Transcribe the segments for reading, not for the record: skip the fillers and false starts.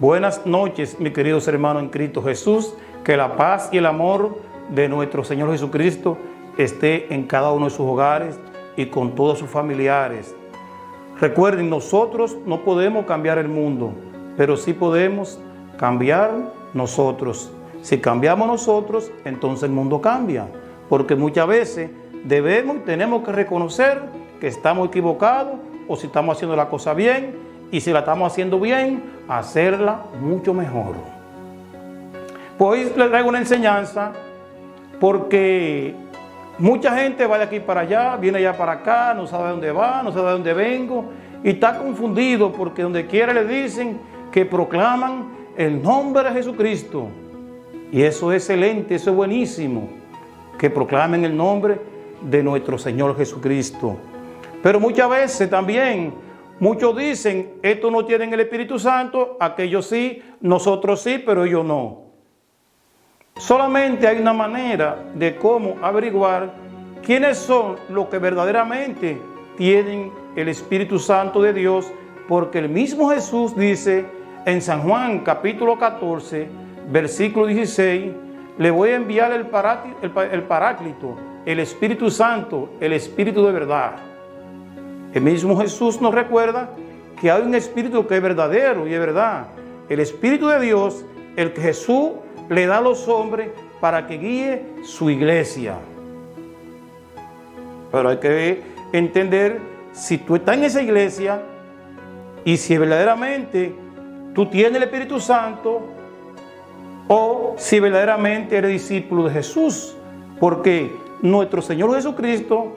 Buenas noches, mis queridos hermanos en Cristo Jesús. Que la paz y el amor de nuestro Señor Jesucristo esté en cada uno de sus hogares y con todos sus familiares. Recuerden, nosotros no podemos cambiar el mundo, pero sí podemos cambiar nosotros. Si cambiamos nosotros, entonces el mundo cambia. Porque muchas veces debemos y tenemos que reconocer que estamos equivocados o si estamos haciendo la cosa bien, y si la estamos haciendo bien, hacerla mucho mejor. Pues hoy les traigo una enseñanza porque mucha gente va de aquí para allá, viene allá para acá, no sabe dónde va, no sabe de dónde vengo y está confundido porque donde quiera le dicen que proclaman el nombre de Jesucristo. Y eso es excelente, eso es buenísimo, que proclamen el nombre de nuestro Señor Jesucristo. Pero muchas veces también, muchos dicen, estos no tienen el Espíritu Santo, aquellos sí, nosotros sí, pero ellos no. Solamente hay una manera de cómo averiguar quiénes son los que verdaderamente tienen el Espíritu Santo de Dios, porque el mismo Jesús dice en San Juan capítulo 14, versículo 16, le voy a enviar el Paráclito, el Espíritu Santo, el Espíritu de verdad. El mismo Jesús nos recuerda que hay un Espíritu que es verdadero y es verdad. El Espíritu de Dios, el que Jesús le da a los hombres para que guíe su iglesia. Pero hay que entender si tú estás en esa iglesia y si verdaderamente tú tienes el Espíritu Santo o si verdaderamente eres discípulo de Jesús. Porque nuestro Señor Jesucristo,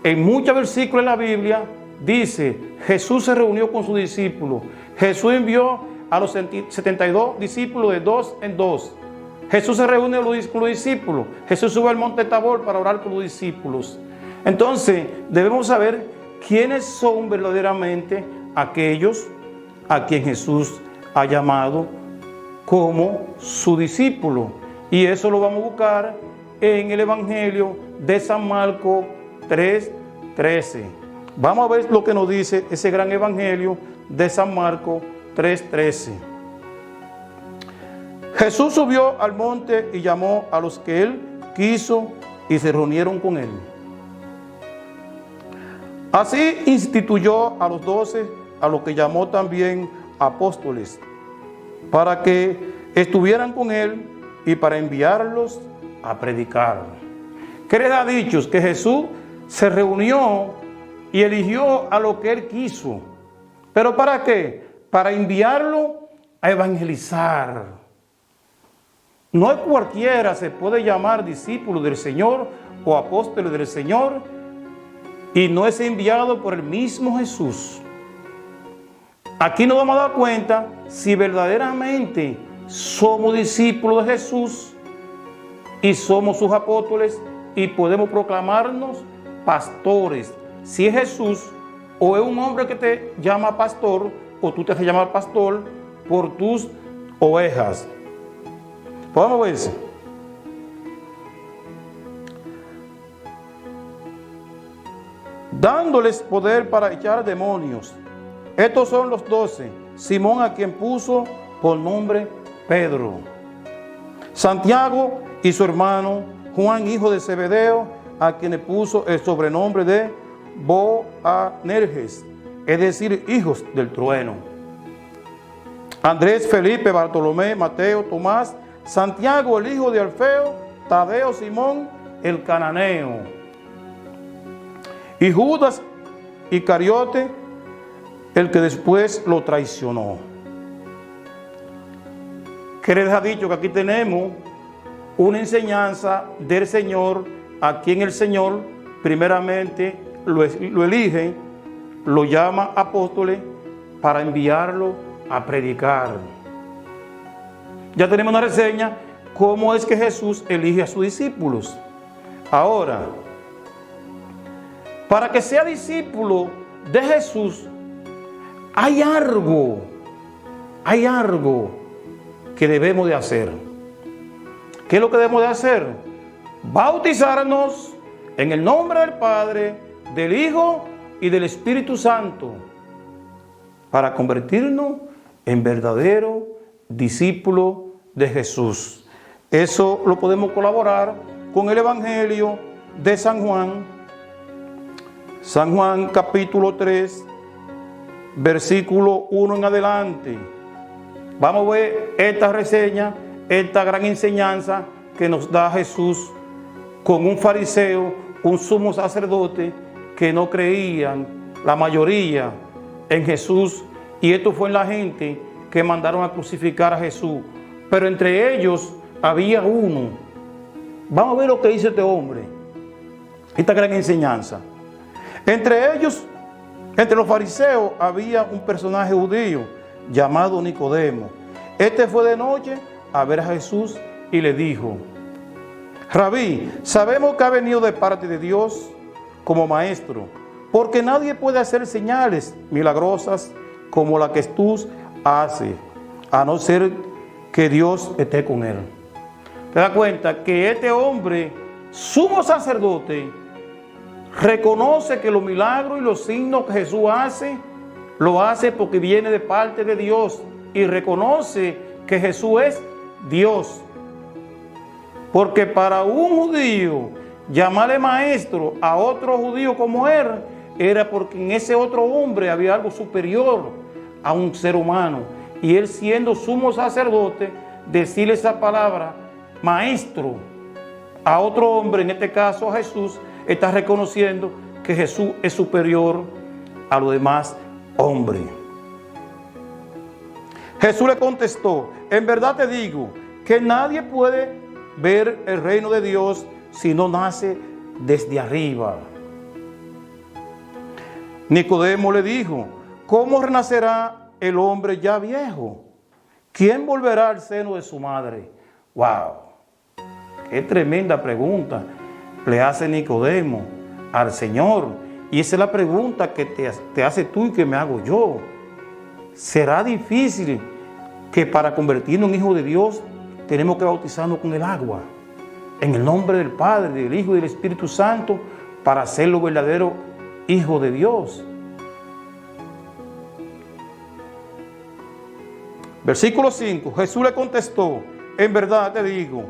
en muchos versículos de la Biblia, dice, Jesús se reunió con sus discípulos. Jesús envió a los 72 discípulos de dos en dos. Jesús se reúne con los discípulos. Jesús sube al monte Tabor para orar con los discípulos. Entonces, debemos saber quiénes son verdaderamente aquellos a quien Jesús ha llamado como su discípulo. Y eso lo vamos a buscar en el Evangelio de San Marcos 3:13. Vamos a ver lo que nos dice ese gran Evangelio de San Marcos 3:13. Jesús subió al monte y llamó a los que él quiso y se reunieron con él. Así instituyó a los 12, a los que llamó también apóstoles, para que estuvieran con él y para enviarlos a predicar. ¿Qué les ha dicho? Que Jesús se reunió y eligió a lo que él quiso. ¿Pero para qué? Para enviarlo a evangelizar. No es cualquiera se puede llamar discípulo del Señor o apóstol del Señor y no es enviado por el mismo Jesús. Aquí nos vamos a dar cuenta si verdaderamente somos discípulos de Jesús y somos sus apóstoles y podemos proclamarnos pastores. Si es Jesús o es un hombre que te llama pastor o tú te haces llamar pastor por tus ovejas. Podemos ver eso. Dándoles poder para echar demonios. Estos son los 12. Simón, a quien puso por nombre Pedro. Santiago y su hermano Juan, hijo de Zebedeo, a quien le puso el sobrenombre de Boanerges, es decir, hijos del trueno. Andrés, Felipe, Bartolomé, Mateo, Tomás, Santiago, el hijo de Alfeo, Tadeo, Simón, el cananeo, y Judas Iscariote, el que después lo traicionó. ¿Qué les ha dicho? Que aquí tenemos una enseñanza del Señor, a quien el Señor primeramente lo elige, lo llama apóstoles para enviarlo a predicar. Ya tenemos una reseña cómo es que Jesús elige a sus discípulos. Ahora, para que sea discípulo de Jesús, hay algo que debemos de hacer. ¿Qué es lo que debemos de hacer? Bautizarnos en el nombre del Padre, del Hijo y del Espíritu Santo, para convertirnos en verdadero discípulo de Jesús. Eso lo podemos colaborar con el Evangelio de San Juan. San Juan capítulo 3, versículo 1 en adelante. Vamos a ver esta reseña, esta gran enseñanza que nos da Jesús con un fariseo, un sumo sacerdote que no creían, la mayoría, en Jesús. Y esto fue en la gente que mandaron a crucificar a Jesús. Pero entre ellos había uno. Vamos a ver lo que dice este hombre. Esta gran enseñanza. Entre ellos, entre los fariseos, había un personaje judío llamado Nicodemo. Este fue de noche a ver a Jesús y le dijo: Rabí, sabemos que ha venido de parte de Dios como maestro, porque nadie puede hacer señales milagrosas como la que tú haces, a no ser que Dios esté con él. ¿Te das cuenta que este hombre, sumo sacerdote, reconoce que los milagros y los signos que Jesús hace, lo hace porque viene de parte de Dios, y reconoce que Jesús es Dios? Porque para un judío llamarle maestro a otro judío como él, era porque en ese otro hombre había algo superior a un ser humano. Y él, siendo sumo sacerdote, decirle esa palabra, maestro, a otro hombre, en este caso a Jesús, está reconociendo que Jesús es superior a los demás hombres. Jesús le contestó: en verdad te digo que nadie puede ver el reino de Dios si no nace desde arriba. Nicodemo le dijo: ¿cómo renacerá el hombre ya viejo? ¿Quién volverá al seno de su madre? ¡Wow! ¡Qué tremenda pregunta le hace Nicodemo al Señor! Y esa es la pregunta que te hace tú y que me hago yo. ¿Será difícil que para convertirnos en hijos de Dios tenemos que bautizarnos con el agua? En el nombre del Padre, del Hijo y del Espíritu Santo, para ser los verdaderos hijos de Dios. Versículo 5. Jesús le contestó: en verdad te digo,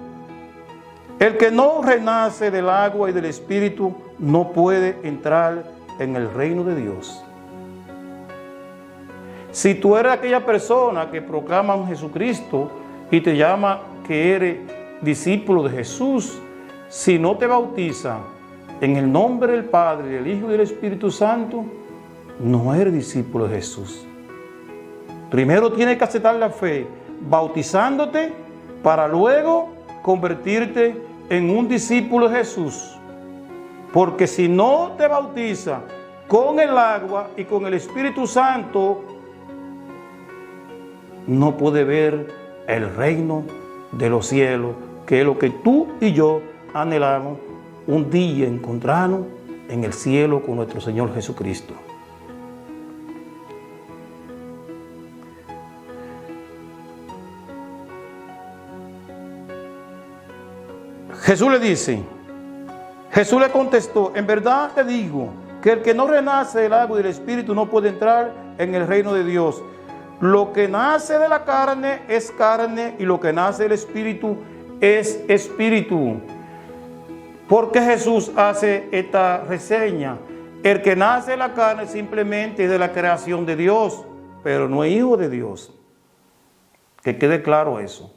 el que no renace del agua y del Espíritu no puede entrar en el reino de Dios. Si tú eres aquella persona que proclama a un Jesucristo y te llama que eres discípulo de Jesús, si no te bautiza en el nombre del Padre, del Hijo y del Espíritu Santo, no eres discípulo de Jesús. Primero tienes que aceptar la fe, bautizándote, para luego convertirte en un discípulo de Jesús. Porque si no te bautiza con el agua y con el Espíritu Santo, no puede ver el reino de los cielos, que es lo que tú y yo anhelamos, un día encontrarnos en el cielo con nuestro Señor Jesucristo. Jesús le contestó: en verdad te digo que el que no renace del agua y del Espíritu no puede entrar en el reino de Dios. Lo que nace de la carne es carne, y lo que nace del Espíritu es espíritu. ¿Por qué Jesús hace esta reseña? El que nace de la carne simplemente es de la creación de Dios, pero no es hijo de Dios. Que quede claro eso.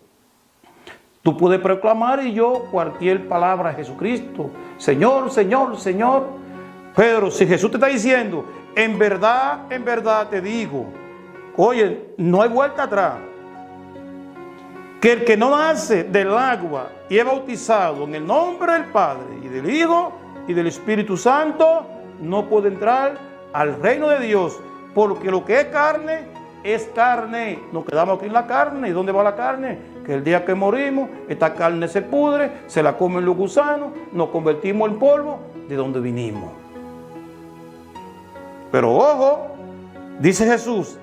Tú puedes proclamar y yo cualquier palabra a Jesucristo: Señor, Señor, Señor. Pero si Jesús te está diciendo: en verdad te digo, oye, no hay vuelta atrás. Que el que no nace del agua y es bautizado en el nombre del Padre y del Hijo y del Espíritu Santo no puede entrar al reino de Dios. Porque lo que es carne. Nos quedamos aquí en la carne. ¿Y dónde va la carne? Que el día que morimos, esta carne se pudre, se la comen los gusanos, nos convertimos en polvo de donde vinimos. Pero ojo, dice Jesús: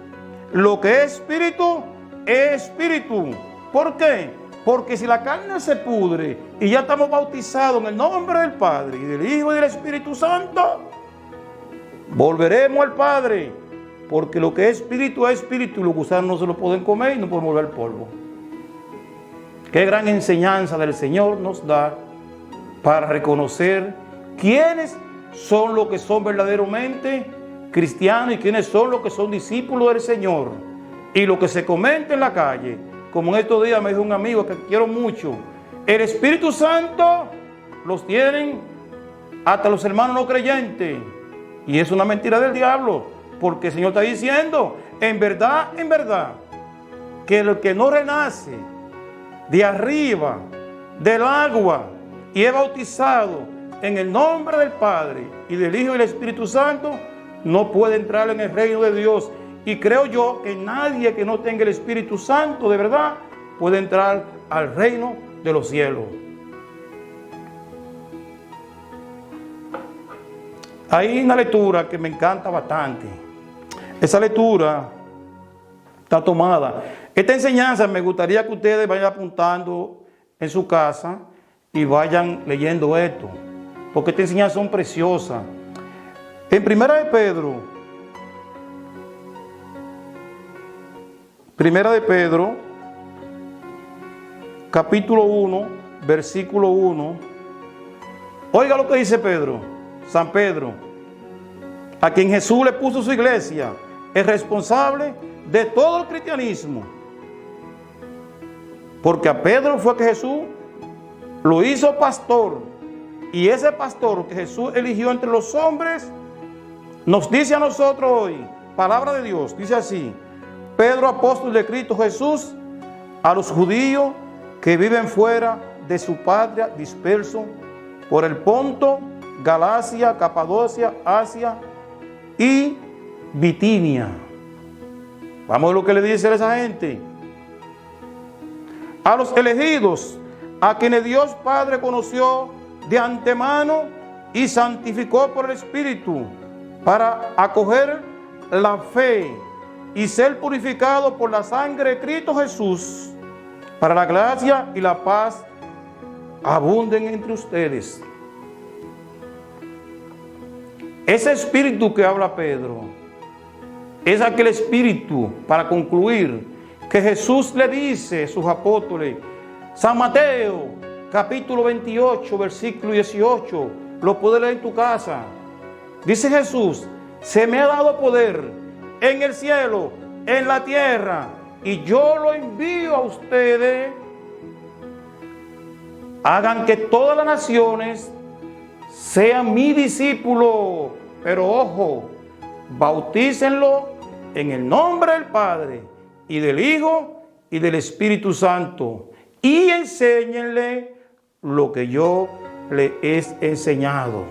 lo que es espíritu, es espíritu. ¿Por qué? Porque si la carne se pudre y ya estamos bautizados en el nombre del Padre y del Hijo y del Espíritu Santo, volveremos al Padre porque lo que es espíritu, y los gusanos no se lo pueden comer y no pueden volver polvo. Qué gran enseñanza del Señor nos da para reconocer quiénes son los que son verdaderamente cristianos y quiénes son los que son discípulos del Señor. Y lo que se comenta en la calle, como en estos días me dijo un amigo que quiero mucho, el Espíritu Santo los tienen hasta los hermanos no creyentes. Y es una mentira del diablo, porque el Señor está diciendo, en verdad, que el que no renace de arriba, del agua, y es bautizado en el nombre del Padre y del Hijo y del Espíritu Santo, no puede entrar en el reino de Dios. Y creo yo que nadie que no tenga el Espíritu Santo de verdad puede entrar al reino de los cielos. Hay una lectura que me encanta bastante. Esa lectura está tomada. Esta enseñanza me gustaría que ustedes vayan apuntando en su casa y vayan leyendo esto, porque estas enseñanzas son preciosas. En Primera de Pedro, capítulo 1, versículo 1. Oiga lo que dice Pedro, San Pedro, a quien Jesús le puso su iglesia, es responsable de todo el cristianismo. Porque a Pedro fue que Jesús lo hizo pastor. Y ese pastor que Jesús eligió entre los hombres, nos dice a nosotros hoy, palabra de Dios, dice así: Pedro, apóstol de Cristo Jesús, a los judíos que viven fuera de su patria, dispersos por el Ponto, Galacia, Capadocia, Asia y Bitinia. Vamos a ver lo que le dice a esa gente. A los elegidos, a quienes Dios Padre conoció de antemano y santificó por el Espíritu, para acoger la fe y ser purificado por la sangre de Cristo Jesús, para la gracia y la paz abunden entre ustedes. Ese espíritu que habla Pedro es aquel espíritu, para concluir, que Jesús le dice a sus apóstoles. San Mateo, capítulo 28, versículo 18, lo puedes leer en tu casa. Dice Jesús: se me ha dado poder en el cielo, en la tierra, y yo lo envío a ustedes. Hagan que todas las naciones sean mi discípulo, pero ojo, bautícenlo en el nombre del Padre y del Hijo y del Espíritu Santo, y enséñenle lo que yo le he enseñado.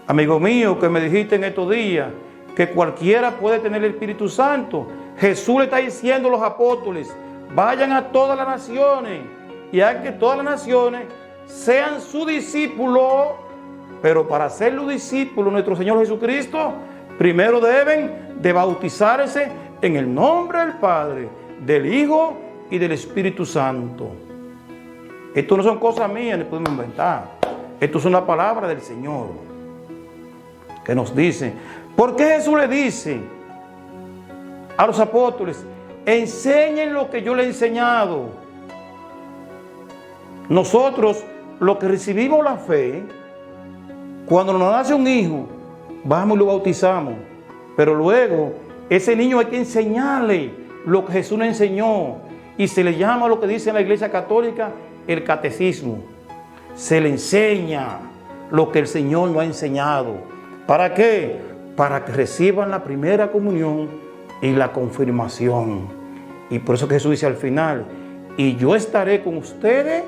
Amigo mío, que me dijiste en estos días que cualquiera puede tener el Espíritu Santo, Jesús le está diciendo a los apóstoles: vayan a todas las naciones y hagan que todas las naciones sean su discípulo. Pero para ser los discípulos de nuestro Señor Jesucristo, primero deben de bautizarse en el nombre del Padre, del Hijo y del Espíritu Santo. Esto no son cosas mías, ni podemos inventar. Esto es una palabra del Señor que nos dice. ¿Por qué Jesús le dice a los apóstoles: enseñen lo que yo les he enseñado? Nosotros, los que recibimos la fe, cuando nos nace un hijo, vamos y lo bautizamos. Pero luego, ese niño hay que enseñarle lo que Jesús le enseñó. Y se le llama, lo que dice en la Iglesia Católica, el catecismo. Se le enseña lo que el Señor nos ha enseñado. ¿Para qué? Para que reciban la primera comunión y la confirmación. Y por eso que Jesús dice al final: y yo estaré con ustedes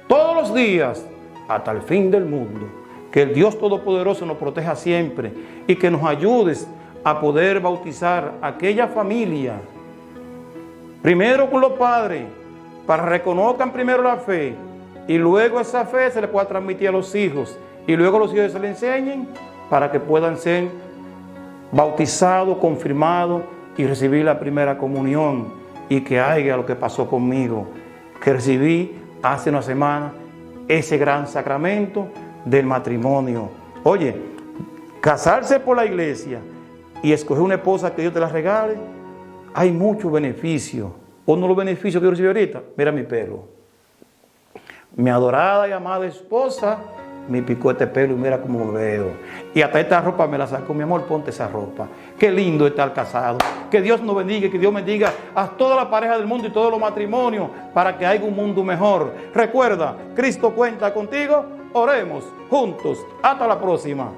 todos los días hasta el fin del mundo. Que el Dios Todopoderoso nos proteja siempre y que nos ayudes a poder bautizar a aquella familia, primero con los padres, para que reconozcan primero la fe, y luego esa fe se le pueda transmitir a los hijos, y luego los hijos se le enseñen para que puedan ser bautizados, confirmados y recibir la primera comunión. Y que haya lo que pasó conmigo, que recibí hace una semana ese gran sacramento del matrimonio. Oye, casarse por la iglesia y escoger una esposa que Dios te la regale, hay muchos beneficios. Uno de los beneficios que yo recibí ahorita, mira mi pelo. Mi adorada y amada esposa me picó este pelo y mira cómo me veo. Y hasta esta ropa me la sacó. Mi amor, ponte esa ropa. Qué lindo estar casado. Que Dios nos bendiga, que Dios bendiga a toda la pareja del mundo y todos los matrimonios para que haya un mundo mejor. Recuerda, Cristo cuenta contigo. Oremos juntos. Hasta la próxima.